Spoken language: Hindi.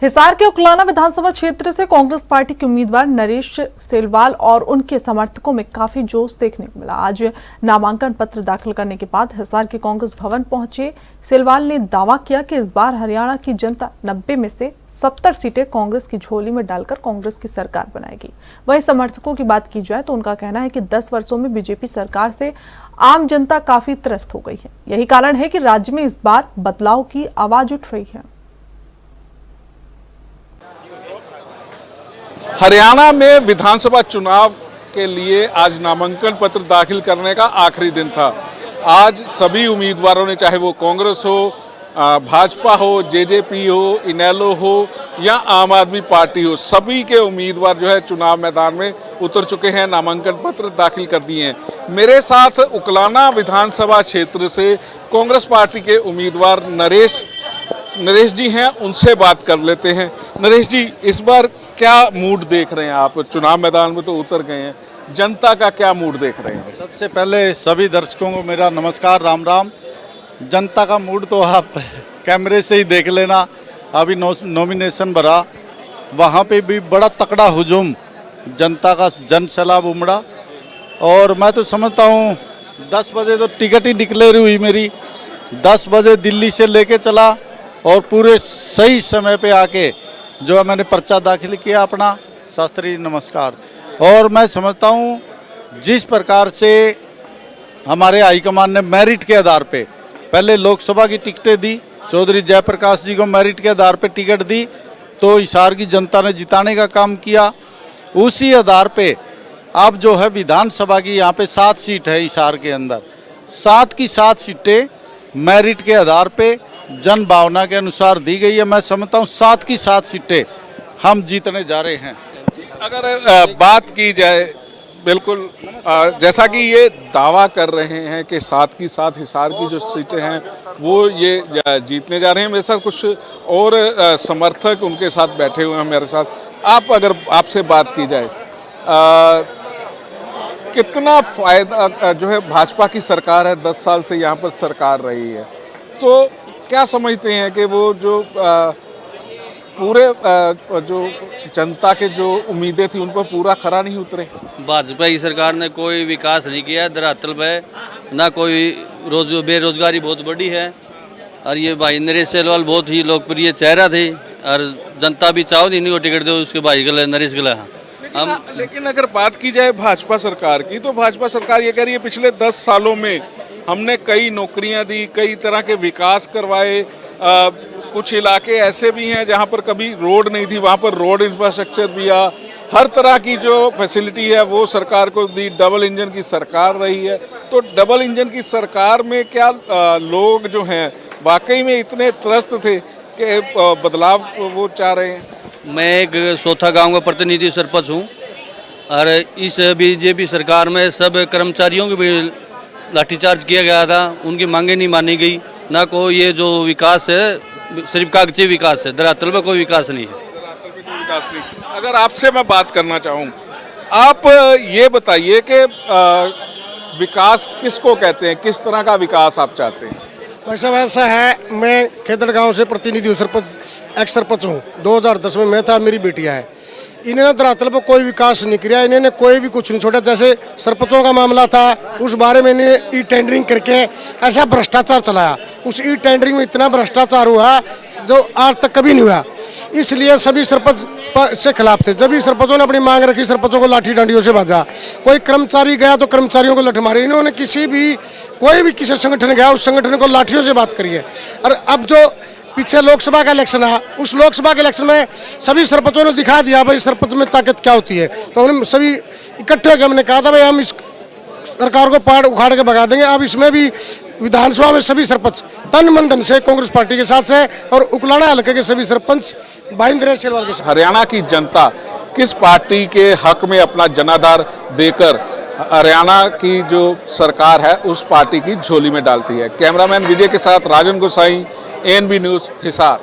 हिसार के उकलाना विधानसभा क्षेत्र से कांग्रेस पार्टी के उम्मीदवार नरेश सेलवाल और उनके समर्थकों में काफी जोश देखने को मिला। आज नामांकन पत्र दाखिल करने के बाद हिसार के कांग्रेस भवन पहुंचे सेलवाल ने दावा किया कि इस बार हरियाणा की जनता 90 में से 70 सीटें कांग्रेस की झोली में डालकर कांग्रेस की सरकार बनाएगी। वहीं समर्थकों की बात की जाए तो उनका कहना है कि 10 वर्षों में बीजेपी सरकार से आम जनता काफी त्रस्त हो गई है। यही कारण है कि राज्य में इस बार बदलाव की आवाज उठ रही है। हरियाणा में विधानसभा चुनाव के लिए आज नामांकन पत्र दाखिल करने का आखिरी दिन था। आज सभी उम्मीदवारों ने, चाहे वो कांग्रेस हो, भाजपा हो, जेजेपी हो, इनेलो हो या आम आदमी पार्टी हो, सभी के उम्मीदवार जो है चुनाव मैदान में उतर चुके हैं, नामांकन पत्र दाखिल कर दिए हैं। मेरे साथ उकलाना विधानसभा क्षेत्र से कांग्रेस पार्टी के उम्मीदवार नरेश जी हैं, उनसे बात कर लेते हैं। नरेश जी, इस बार क्या मूड देख रहे हैं आप? चुनाव मैदान में तो उतर गए हैं, जनता का क्या मूड देख रहे हैं? सबसे पहले सभी दर्शकों को मेरा नमस्कार, राम राम। जनता का मूड तो आप कैमरे से ही देख लेना। अभी नॉमिनेशन भरा, वहाँ पे भी बड़ा तकड़ा हुजूम जनता का जन सैलाब उमड़ा। और मैं तो समझता हूँ 10 बजे तो टिकट ही डिक्लेयर हुई मेरी, 10 बजे दिल्ली से लेके चला और पूरे सही समय पे आके जो है मैंने पर्चा दाखिल किया अपना। शास्त्री नमस्कार। और मैं समझता हूँ जिस प्रकार से हमारे हाईकमान ने मेरिट के आधार पे पहले लोकसभा की टिकटें दी, चौधरी जयप्रकाश जी को मेरिट के आधार पे टिकट दी, तो हिसार की जनता ने जिताने का काम किया। उसी आधार पे अब जो है विधानसभा की यहाँ पे 7 सीट है हिसार के अंदर, 7 की 7 सीटें मेरिट के आधार पे जन भावना के अनुसार दी गई है। मैं समझता हूँ 7 की 7 सीटें हम जीतने जा रहे हैं। अगर बात की जाए, बिल्कुल जैसा कि ये दावा कर रहे हैं कि 7 की 7 हिसार की जो सीटें हैं वो ये जीतने जा रहे हैं। मेरे साथ कुछ और समर्थक उनके साथ बैठे हुए हैं मेरे साथ। अगर आपसे बात की जाए, कितना फायदा जो है, भाजपा की सरकार है, 10 साल से यहाँ पर सरकार रही है, तो क्या समझते हैं कि वो जो पूरे जो जनता के जो उम्मीदें थी उन पर पूरा खरा नहीं उतरे? भाजपा की सरकार ने कोई विकास नहीं किया धरातल पे, ना कोई बेरोजगारी बहुत बड़ी है। और ये भाई नरेश सेलवाल बहुत ही लोकप्रिय चेहरा थे और जनता भी चाहो नहीं को टिकट दो उसके भाई गले नरेश गले। लेकिन अगर बात की जाए भाजपा सरकार की, तो भाजपा सरकार ये कह रही है पिछले 10 सालों में हमने कई नौकरियां दी, कई तरह के विकास करवाए। कुछ इलाके ऐसे भी हैं जहां पर कभी रोड नहीं थी, वहां पर रोड इंफ्रास्ट्रक्चर दिया, हर तरह की जो फैसिलिटी है वो सरकार को दी। डबल इंजन की सरकार रही है। तो डबल इंजन की सरकार में क्या लोग जो हैं वाकई में इतने त्रस्त थे कि बदलाव वो चाह रहे हैं? मैं एक सोथा गांव का प्रतिनिधि सरपंच हूं और इस बीजेपी सरकार में सब कर्मचारियों को भी लाठीचार्ज किया गया था, उनकी मांगे नहीं मानी गई। ना कोई ये जो विकास है सिर्फ कागजी विकास है, धरातल पर कोई विकास नहीं है। अगर आपसे मैं बात करना चाहूँ, आप ये बताइए कि विकास किसको कहते हैं, किस तरह का विकास आप चाहते हैं? वैसा है, मैं खेदड़ गांव से प्रतिनिधि हूँ, सरपंच एक्स सरपंच हूँ। 2010 में मैं था, मेरी बेटियाँ है। इन्होंने धरातल पर कोई विकास नहीं किया, इन्होंने कोई भी कुछ नहीं छोड़ा। जैसे सरपंचों का मामला था, उस बारे में इन्हें ई टेंडरिंग करके ऐसा भ्रष्टाचार चलाया। उस ई टेंडरिंग में इतना भ्रष्टाचार हुआ जो आज तक कभी नहीं हुआ। इसलिए सभी सरपंच से खिलाफ थे। जब भी सरपंचों ने अपनी मांग रखी, सरपंचों को लाठी डंडियों से भाजा। कोई कर्मचारी गया तो कर्मचारियों को लठ मारी। इन्होंने कोई भी किसी संगठन गया, उस संगठन को लाठियों से बात करी है। और अब जो पीछे लोकसभा का इलेक्शन है, उस लोकसभा के इलेक्शन में सभी सरपंचों ने दिखा दिया भाई सरपंच में ताकत क्या होती है। तो उन्होंने सभी इकट्ठे होकर हमने कहा था भाई हम इस सरकार को पाड़ उखाड़ के भगा देंगे। अब इसमें भी विधानसभा में सभी सरपंच तन मन धन से कांग्रेस पार्टी के साथ है और उकलाना हल्के के सभी सरपंच नरेश सेलवाल के साथ। हरियाणा की जनता किस पार्टी के हक में अपना जनाधार देकर हरियाणा की जो सरकार है उस पार्टी की झोली में डालती है? कैमरामैन विजय के साथ राजन गोसाई, ANB न्यूज़, हिसार।